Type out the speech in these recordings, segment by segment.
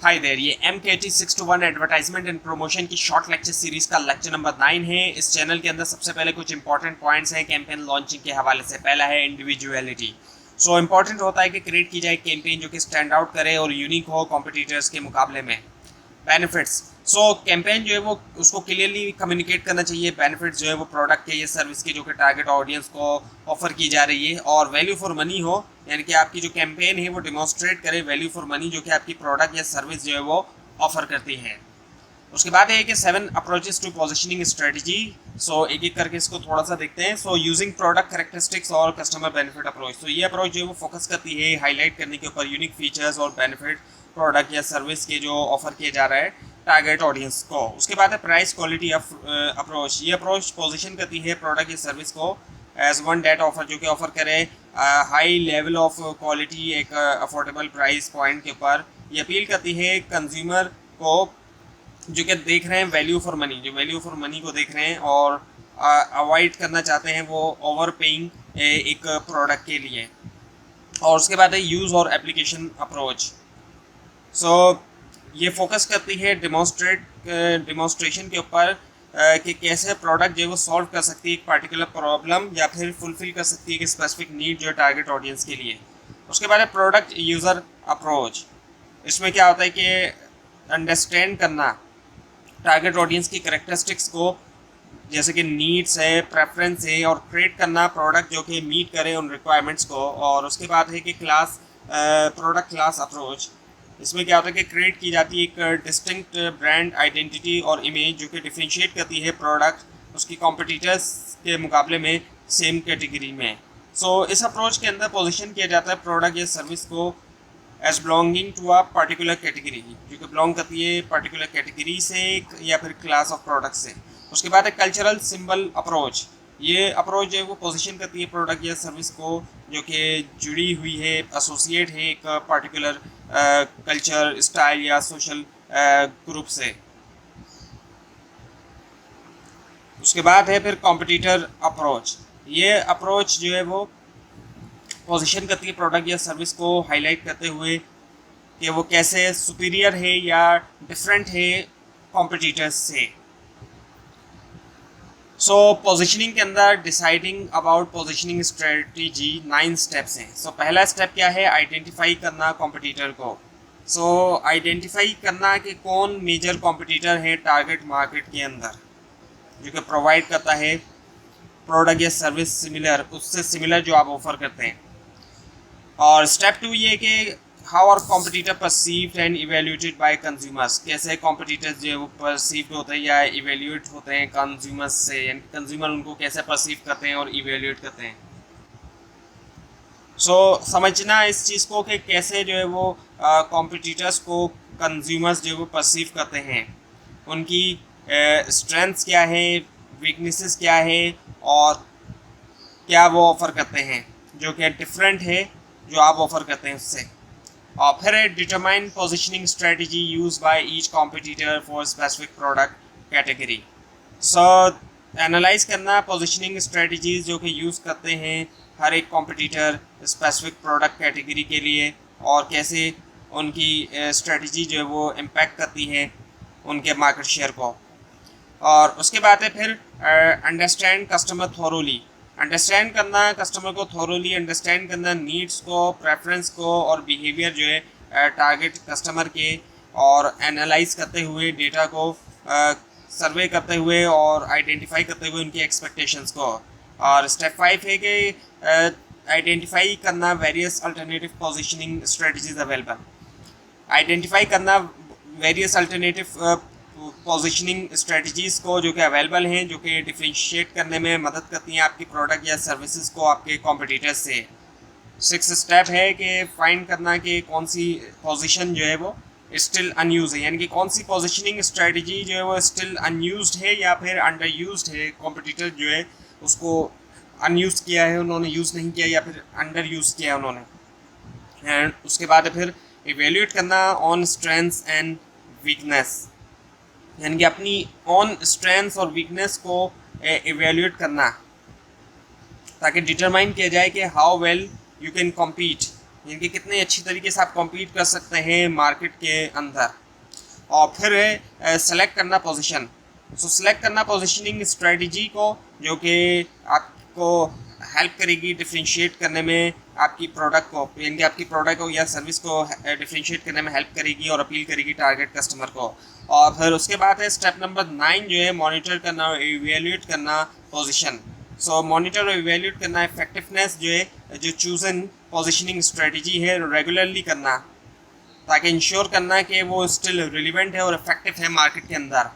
Hi there, ये MKT 621 advertisement and promotion की short lecture series का लेक्चर नंबर 9 है। इस चैनल के अंदर सबसे पहले कुछ इंपॉर्टेंट पॉइंट्स हैं कैंपेन लॉन्चिंग के हवाले से। पहला है इंडिविजुअलिटी। सो इंपॉर्टेंट होता है कि क्रिएट की जाए कैंपेन जो कि स्टैंड आउट करे और यूनिक हो कॉम्पिटिटर्स के मुकाबले में। बेनिफिट्स, सो कैंपेन जो है वो उसको क्लियरली कम्युनिकेट करना चाहिए बेनिफिट्स जो है वो प्रोडक्ट के या सर्विस की जो कि टारगेट ऑडियंस को ऑफर की जा रही है, और वैल्यू फॉर मनी हो, यानी कि आपकी जो कैंपेन है वो डिमॉन्स्ट्रेट करे वैल्यू फॉर मनी जो कि आपकी प्रोडक्ट या सर्विस जो है वो ऑफर करती है। उसके बाद है कि 7 अप्रोचेस टू पोजिशनिंग स्ट्रेटजी। सो एक एक करके इसको थोड़ा सा देखते हैं। सो यूजिंग प्रोडक्ट कैरेक्टरिस्टिक्स और कस्टमर बेनिफिट अप्रोच। तो ये अप्रोच जो है वो फोकस करती है हाईलाइट करने के ऊपर यूनिक फीचर्स और बेनिफिट प्रोडक्ट या सर्विस के जो ऑफर किए जा रहा है टारगेट ऑडियंस को। उसके बाद है प्राइस क्वालिटी अप्रोच। ये अप्रोच पोजीशन करती है प्रोडक्ट या सर्विस को एज वन डेट ऑफर, जो कि ऑफर करे हाई लेवल ऑफ क्वालिटी एक अफोर्डेबल प्राइस पॉइंट के ऊपर। ये अपील करती है कंज्यूमर को जो कि देख रहे हैं वैल्यू फॉर मनी, जो वैल्यू फॉर मनी को देख रहे हैं और अवॉइड करना चाहते हैं वो ओवर पेइंग एक प्रोडक्ट के लिए। और उसके बाद है यूज़ और एप्लीकेशन अप्रोच। सो ये फोकस करती है डिमॉन्स्ट्रेशन के ऊपर कि कैसे प्रोडक्ट जो है वो सॉल्व कर सकती है एक पार्टिकुलर प्रॉब्लम या फिर फुलफिल कर सकती है एक स्पेसिफिक नीड जो है टारगेट ऑडियंस के लिए। उसके बाद है प्रोडक्ट यूज़र अप्रोच। इसमें क्या होता है कि अंडरस्टैंड करना टारगेट ऑडियंस की कैरेक्टरिस्टिक्स को, जैसे कि नीड्स है, प्रेफरेंस है, और क्रिएट करना प्रोडक्ट जो कि मीट करे उन रिक्वायरमेंट्स को। और उसके बाद है कि प्रोडक्ट क्लास अप्रोच। इसमें क्या होता है कि क्रिएट की जाती है एक डिस्टिंक्ट ब्रांड आइडेंटिटी और इमेज जो कि डिफरेंशिएट करती है प्रोडक्ट उसकी कॉम्पिटिटर्स के मुकाबले में सेम कैटेगरी में। सो इस अप्रोच के अंदर पोजीशन किया जाता है प्रोडक्ट या सर्विस को as belonging to a particular category, जो कि बिलोंग करती है पर्टिकुलर कैटेगरी से या फिर क्लास ऑफ प्रोडक्ट से। उसके बाद है कल्चरल सिंबल अप्रोच। ये अप्रोच जो है वो पोजीशन करती है प्रोडक्ट या सर्विस को जो कि जुड़ी हुई है, एसोसिएट है एक पर्टिकुलर कल्चर, स्टाइल या सोशल ग्रुप से। उसके बाद है फिर कॉम्पिटिटर अप्रोच। ये अप्रोच जो है वो पोजीशन करती है प्रोडक्ट या सर्विस को हाईलाइट करते हुए कि वो कैसे सुपीरियर है या डिफरेंट है कॉम्पिटिटर्स से। सो पोजीशनिंग के अंदर deciding about positioning strategy 9 steps हैं। सो पहला स्टेप क्या है? आइडेंटिफाई करना कॉम्पिटिटर को। सो आइडेंटिफाई करना कि कौन मेजर कॉम्पिटिटर है टारगेट मार्केट के अंदर जो कि प्रोवाइड करता है प्रोडक्ट या सर्विस सिमिलर, उससे सिमिलर जो आप ऑफर करते हैं। और स्टेप 2 ये कि how are competitor perceived and evaluated by consumers. कैसे कॉम्पिटिटर्स जो है वो परसीव्ड होते हैं या इवेल्यूएट होते हैं कंज्यूमर्स से, यानी कंज्यूमर उनको कैसे परसीव करते हैं और इवेल्यूएट करते हैं। सो समझना इस चीज़ को कि कैसे जो है वो कॉम्पिटिटर्स को कंज्यूमर्स जो है वो परसीव करते हैं, उनकी स्ट्रेंथ्स क्या है, वीकनेसेस क्या है, और क्या वो ऑफ़र करते हैं जो कि डिफरेंट है जो आप ऑफ़र करते हैं उससे। और फिर determine positioning strategy use by each competitor for specific product category. So analyse करना पोजीशनिंग स्ट्रेटजीज जो कि यूज़ करते हैं हर एक कॉम्पिटिटर स्पेसिफिक प्रोडक्ट कैटेगरी के लिए, और कैसे उनकी स्ट्रेटजी जो है वो इम्पैक्ट करती है उनके मार्केट शेयर को। और उसके बाद है फिर अंडरस्टैंड कस्टमर थोरोली। अंडरस्टैंड करना कस्टमर को थोरोली, अंडरस्टैंड करना नीड्स को, प्रेफरेंस को और बिहेवियर जो है टारगेट कस्टमर के, और एनालाइज करते हुए डेटा को सर्वे करते हुए और आइडेंटिफाई करते हुए उनकी एक्सपेक्टेशंस को। और स्टेप 5 है कि आइडेंटिफाई करना various alternative positioning strategies available. Identify करना वेरियस अल्टरनेटिव पोजीशनिंग स्ट्रेटजीज़ को जो कि अवेलेबल हैं, जो कि डिफरेंशिएट करने में मदद करती हैं आपकी प्रोडक्ट या सर्विसेज को आपके कॉम्पिटिटर्स से। 6 स्टेप है कि फाइंड करना कि कौन सी पोजीशन जो है वो स्टिल अनयूज है, यानी कि कौन सी पोजीशनिंग स्ट्रेटजी जो है वो स्टिल अनयूज्ड है या फिर अंडर यूज्ड है। कॉम्पिटिटर जो है उसको अनयूज किया है, उन्होंने यूज़ नहीं किया, या फिर अंडर यूज़ किया उन्होंने। एंड उसके बाद फिर इवेल्यूएट करना ऑन स्ट्रेंथ्स एंड वीकनेस, यानी कि अपनी ऑन स्ट्रेंथ्स और वीकनेस को इवेल्यूएट करना ताकि डिटरमाइन किया जाए कि how well you can compete यानी कि कितने अच्छी तरीके से आप कॉम्पीट कर सकते हैं मार्केट के अंदर। और फिर है सेलेक्ट करना पोजीशन। सो सेलेक्ट करना पोजीशनिंग स्ट्रेटजी को, जो कि आपको हेल्प करेगी डिफ्रेंशिएट करने में आपकी प्रोडक्ट को, यानी कि आपकी प्रोडक्ट को या सर्विस को डिफ्रेंशिएट करने में हेल्प करेगी और अपील करेगी टारगेट कस्टमर को। और फिर उसके बाद है स्टेप नंबर 9 जो है मॉनिटर करना और इवेल्यूएट करना पोजीशन। सो मॉनिटर और इवेल्यूएट करना इफेक्टिवनेस जो है जो चूजन पोजीशनिंग स्ट्रेटजी है रेगुलरली करना, ताकि इंश्योर करना कि वो स्टिल रिलेवेंट है और इफेक्टिव है मार्केट के अंदर।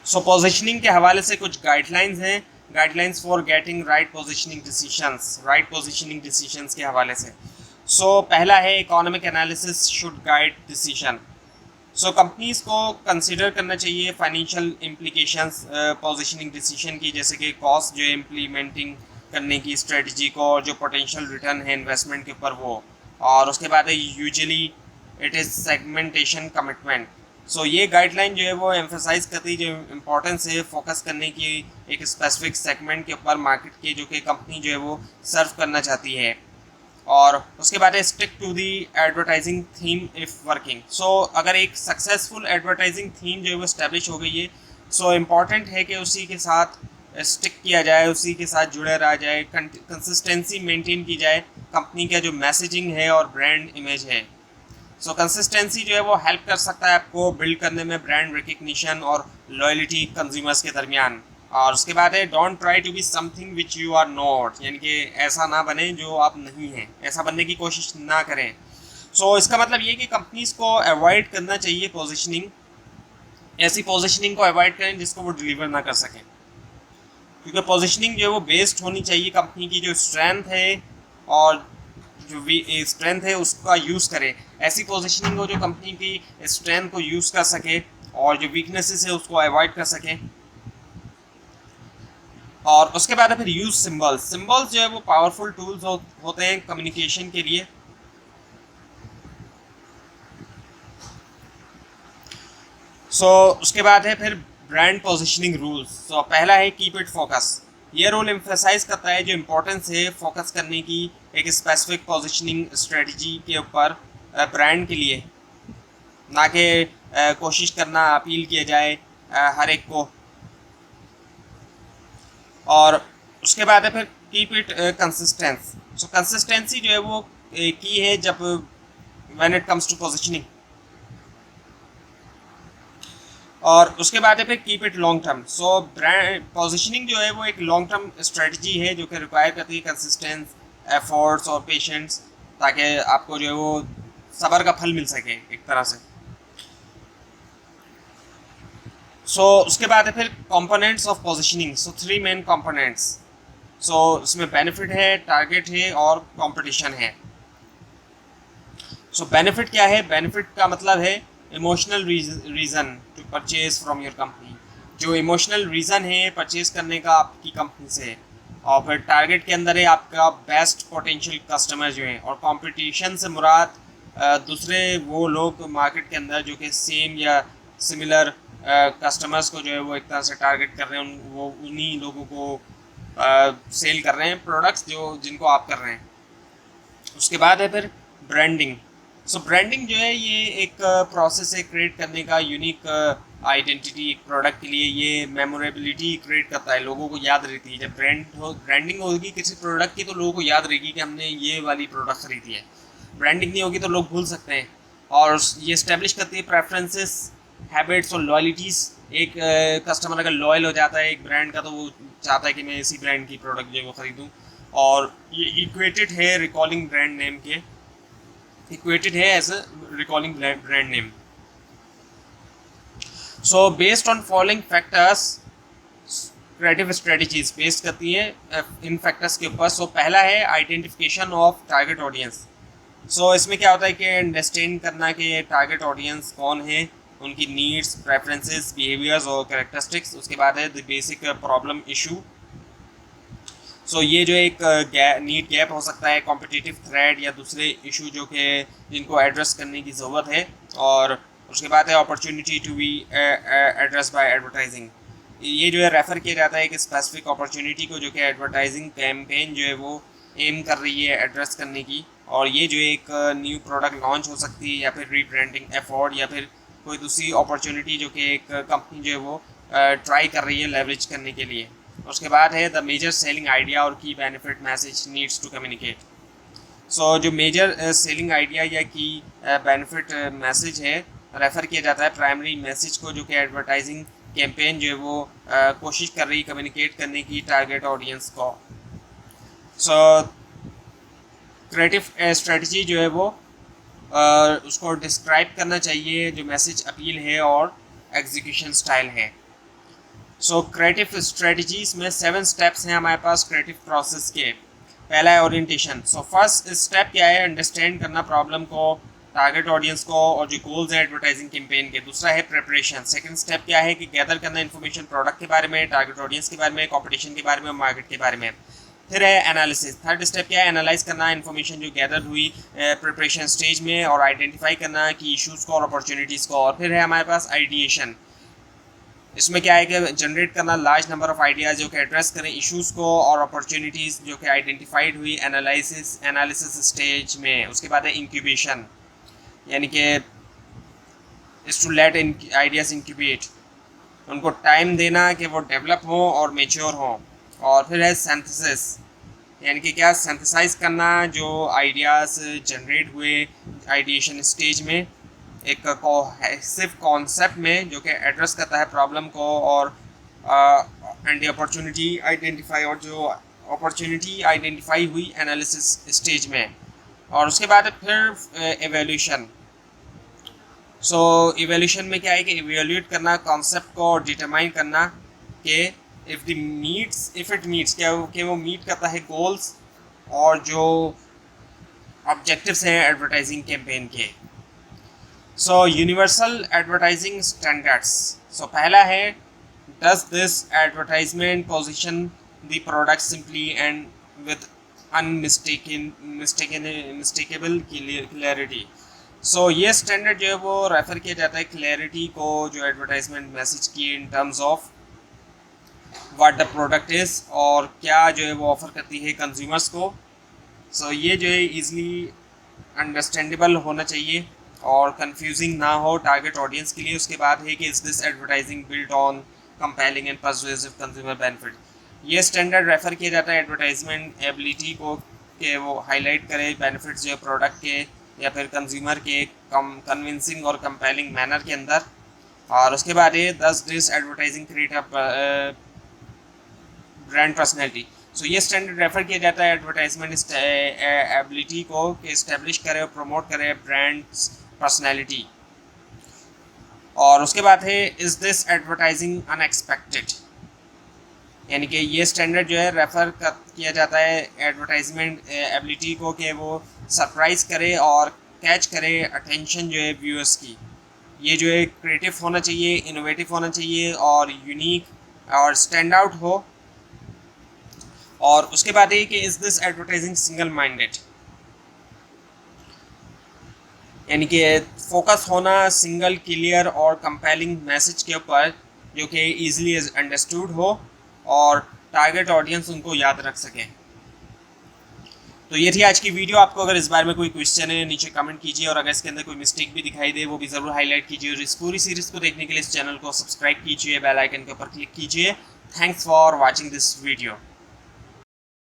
सो पोजीशनिंग के हवाले से कुछ गाइडलाइंस हैं, guidelines for getting right positioning decisions, right positioning decisions के हवाले से। सो पहला है economic analysis should guide decision. So companies को कंसिडर करना चाहिए फाइनेंशियल इम्प्लीकेशंस पोजीशनिंग डिसीजन की, जैसे कि कॉस्ट जो है इम्प्लीमेंटिंग करने की स्ट्रेटजी को, और जो पोटेंशियल रिटर्न है इन्वेस्टमेंट के ऊपर वो। और उसके बाद है usually it is segmentation commitment. So ये गाइडलाइन जो है वो एम्फोसाइज करती है जो इम्पोर्टेंस है फोकस करने की एक स्पेसिफिक सेगमेंट के ऊपर मार्केट के, जो कि कंपनी जो है वो सर्व करना चाहती है। और उसके बाद है stick to the advertising theme if working. So अगर एक सक्सेसफुल एडवर्टाइजिंग थीम जो है वो इस्टेब्लिश हो गई है, सो इम्पॉर्टेंट है कि उसी के साथ स्टिक किया जाए, उसी के साथ जुड़े रहा जाए, कंसिस्टेंसी मेंटेन की जाए कंपनी का जो मैसेजिंग है और ब्रांड इमेज है। सो कंसिस्टेंसी जो है वो हेल्प कर सकता है आपको बिल्ड करने में ब्रांड रिकग्निशन और लॉयल्टी कंज्यूमर्स के दरमियान। और उसके बाद है don't try to be something which you are not, यानी कि ऐसा ना बने जो आप नहीं हैं, ऐसा बनने की कोशिश ना करें। सो इसका मतलब ये कि कंपनीज को अवॉइड करना चाहिए पोजीशनिंग, ऐसी पोजीशनिंग को अवॉइड करें जिसको वो डिलीवर ना कर सकें, क्योंकि पोजीशनिंग जो है वो बेस्ड होनी चाहिए कंपनी की जो स्ट्रेंथ है, और जो स्ट्रेंथ है उसका यूज़ करे। ऐसी पोजीशनिंग हो जो कंपनी की स्ट्रेंथ को यूज़ कर सके और जो वीकनेसेस है उसको अवॉइड कर सके। और उसके बाद है फिर यूज सिंबल्स। सिंबल्स जो है वो पावरफुल टूल्स होते हैं कम्युनिकेशन के लिए। सो उसके बाद है फिर ब्रांड पोजीशनिंग रूल्स। सो पहला है कीप इट फोकस। ये रूल एम्फेसाइज करता है जो इम्पोर्टेंस है फोकस करने की एक स्पेसिफिक पोजीशनिंग स्ट्रेटजी के ऊपर ब्रांड के लिए, ना कि कोशिश करना अपील किया जाए हर एक को। और उसके बाद है फिर keep it consistence. So consistency जो है वो की है जब when it comes to positioning. और उसके बाद है फिर keep it long term. So brand positioning जो है वो एक लॉन्ग टर्म स्ट्रेटजी है जो कि रिक्वायर करती है कंसिस्टेंस, एफर्ट्स और पेशेंस, ताकि आपको जो है वो सब्र का फल मिल सके एक तरह से। सो उसके बाद है फिर components of positioning. So 3 main components. So इसमें बेनिफिट है, टारगेट है और कंपटीशन है। सो बेनिफिट क्या है? बेनिफिट का मतलब है emotional reason to purchase from your company, जो इमोशनल रीज़न है परचेज करने का आपकी कंपनी से। और फिर टारगेट के अंदर है आपका बेस्ट पोटेंशियल कस्टमर जो है। और कंपटीशन से मुराद दूसरे वो लोग मार्केट के अंदर जो कि सेम या सिमिलर कस्टमर्स को जो है वो एक तरह से टारगेट कर रहे हैं, वो उन्हीं लोगों को सेल कर रहे हैं प्रोडक्ट्स जो जिनको आप कर रहे हैं। उसके बाद है फिर ब्रांडिंग। सो ब्रांडिंग जो है ये एक प्रोसेस है क्रिएट करने का, यूनिक आइडेंटिटी एक प्रोडक्ट के लिए। ये मेमोरेबिलिटी क्रिएट करता है, लोगों को याद रहती है। जब ब्रांडिंग होगी किसी प्रोडक्ट की तो लोगों को याद रहेगी कि हमने ये वाली प्रोडक्ट खरीदी है। ब्रांडिंग नहीं होगी तो लोग भूल सकते हैं। और ये इस्टेब्लिश करती है प्रेफरेंसेस, हैबिट्स और लॉयल्टीज़। एक कस्टमर अगर लॉयल हो जाता है एक ब्रांड का तो वो चाहता है कि मैं इसी ब्रांड की प्रोडक्ट जो है वो ख़रीदूँ। और ये इक्वेटेड है रिकॉलिंग ब्रांड नेम के, इक्वेटेड है as a recalling brand name. So based on following factors creative strategies based करती है इन फैक्टर्स के ऊपर। सो पहला है identification of target audience. So इसमें क्या होता है कि अंडरस्टैंड करना कि टारगेट ऑडियंस कौन है, उनकी नीड्स, प्रेफरेंसेस, बिहेवियर्स और कैरेक्टरिस्टिक्स। उसके बाद है द बेसिक प्रॉब्लम इशू। सो ये जो एक नीड गैप हो सकता है, कॉम्पिटिटिव थ्रेट या दूसरे इशू जो कि जिनको एड्रेस करने की ज़रूरत है। और उसके बाद है opportunity to be address by advertising. ये जो है रेफ़र किया जाता है एक स्पेसिफिक अपॉर्चुनिटी को जो कि एडवर्टाइजिंग कैंपेन जो है वो एम कर रही है एड्रेस करने की, और ये जो एक न्यू प्रोडक्ट लॉन्च हो सकती है या फिर रीब्रांडिंग एफर्ट या फिर कोई दूसरी अपॉर्चुनिटी जो कि एक कंपनी जो है वो ट्राई कर रही है लेवरेज करने के लिए। उसके बाद है द मेजर सेलिंग आइडिया और key benefit message needs to communicate. So जो मेजर सेलिंग आइडिया या की बेनिफिट मैसेज है रेफ़र किया जाता है प्राइमरी मैसेज को जो कि एडवर्टाइजिंग कैंपेन जो है वो कोशिश कर रही है कम्युनिकेट करने की टारगेट ऑडियंस को। सो क्रिएटिव स्ट्रेटजी जो है वो उसको डिस्क्राइब करना चाहिए जो मैसेज अपील है और एग्जीक्यूशन स्टाइल है। सो क्रिएटिव स्ट्रेटजीज में 7 स्टेप्स हैं हमारे पास क्रिएटिव प्रोसेस के। पहला है ओरिएंटेशन। सो फर्स्ट स्टेप क्या है, अंडरस्टैंड करना प्रॉब्लम को, टारगेट ऑडियंस को और जो गोल्स है एडवर्टाइजिंग कैंपेन के। दूसरा है प्रिपरेशन। सेकंड स्टेप क्या है कि गैदर करना इन्फॉर्मेशन प्रोडक्ट के बारे में, टारगेट ऑडियंस के बारे में, कंपटीशन के बारे में, मार्केट के बारे में। फिर है एनालिसिस। थर्ड स्टेप क्या है, एनालाइज करना इन्फॉर्मेशन जो गैदर हुई प्रिपरेशन स्टेज में और आइडेंटिफाई करना कि इश्यूज़ को और अपॉर्चुनिटीज़ को। और फिर है हमारे पास आइडिएशन। इसमें क्या है कि जनरेट करना लार्ज नंबर ऑफ आइडियाज़ जो कि एड्रेस करें इश्यूज़ को और अपॉर्चुनिटीज़ जो कि आइडेंटिफाइड हुई एनालिसिस स्टेज में। उसके बाद है इंक्यूबेशन, यानी कि इस टू लेट आइडियाज़ इंक्यूबेट, उनको टाइम देना कि वो डेवलप हो और मेच्योर हो। और फिर है सिंथेसिस, यानी कि क्या सिंथेसाइज करना जो आइडियाज़ जनरेट हुए आइडिएशन स्टेज में एक कोहेसिव कॉन्सेप्ट में जो कि एड्रेस करता है प्रॉब्लम को और एंड अपॉर्चुनिटी आइडेंटिफाई, और जो अपॉर्चुनिटी आइडेंटिफाई हुई एनालिसिस स्टेज में। और उसके बाद फिर एवेल्यूशन। सो एवेल्यूशन में क्या है कि एवेल्यूएट करना कॉन्सेप्ट को और डिटरमाइन करना कि इफ़ इट मीट्स क्या कि वो मीट करता है गोल्स और जो ऑब्जेक्टिव्स हैं एडवर्टाइजिंग कैंपेन के। So universal advertising standards. So पहला है does this advertisement position the product simply and with unmistakable clarity. So ये स्टैंडर्ड जो है वो रेफ़र किया जाता है क्लैरिटी को जो एडवर्टाइजमेंट मैसेज की in terms of what the product is और क्या जो है वो ऑफ़र करती है कंज्यूमर्स को। सो ये जो है ईज़िली अंडरस्टैंडेबल होना चाहिए और कंफ्यूजिंग ना हो टारगेट ऑडियंस के लिए। उसके बाद है कि is this advertising build on compelling and persuasive consumer benefit. ये स्टैंडर्ड रेफ़र किया जाता है एडवर्टाइजमेंट एबिलिटी को कि वो हाईलाइट करे बेनिफिट्स जो है प्रोडक्ट के या फिर कंज्यूमर के कन्विंसिंग और कंपेलिंग मैनर के अंदर। और उसके बाद ये does this advertising create a brand personality. So ये स्टैंडर्ड रेफ़र किया जाता है एडवर्टाइजमेंट एबिलिटी को कि इस्टेब्लिश करे और प्रमोट करे ब्रांड पर्सनैलिटी। और उसके बाद है इज़ दिस एडवर्टाइजिंग अनएक्सपेक्टेड, यानी कि ये स्टैंडर्ड जो है रेफ़र किया जाता है एडवर्टाइजमेंट एबिलिटी को कि वो सरप्राइज़ करे और कैच करे अटेंशन जो है व्यूअर्स की। ये जो है क्रिएटिव होना चाहिए, इनोवेटिव होना चाहिए और यूनिक और स्टैंड आउट हो। और उसके बाद है कि is this advertising single minded, यानी कि फोकस होना सिंगल क्लियर और कंपेलिंग मैसेज के ऊपर जो कि ईजिली अंडरस्टूड हो और टारगेट ऑडियंस उनको याद रख सके। तो ये थी आज की वीडियो। आपको अगर इस बारे में कोई क्वेश्चन है नीचे कमेंट कीजिए और अगर इसके अंदर कोई मिस्टेक भी दिखाई दे वो भी ज़रूर हाईलाइट कीजिए। और इस पूरी सीरीज़ को देखने के लिए इस चैनल को सब्सक्राइब कीजिए, बेल आइकन के ऊपर क्लिक कीजिए। Thanks for watching this video.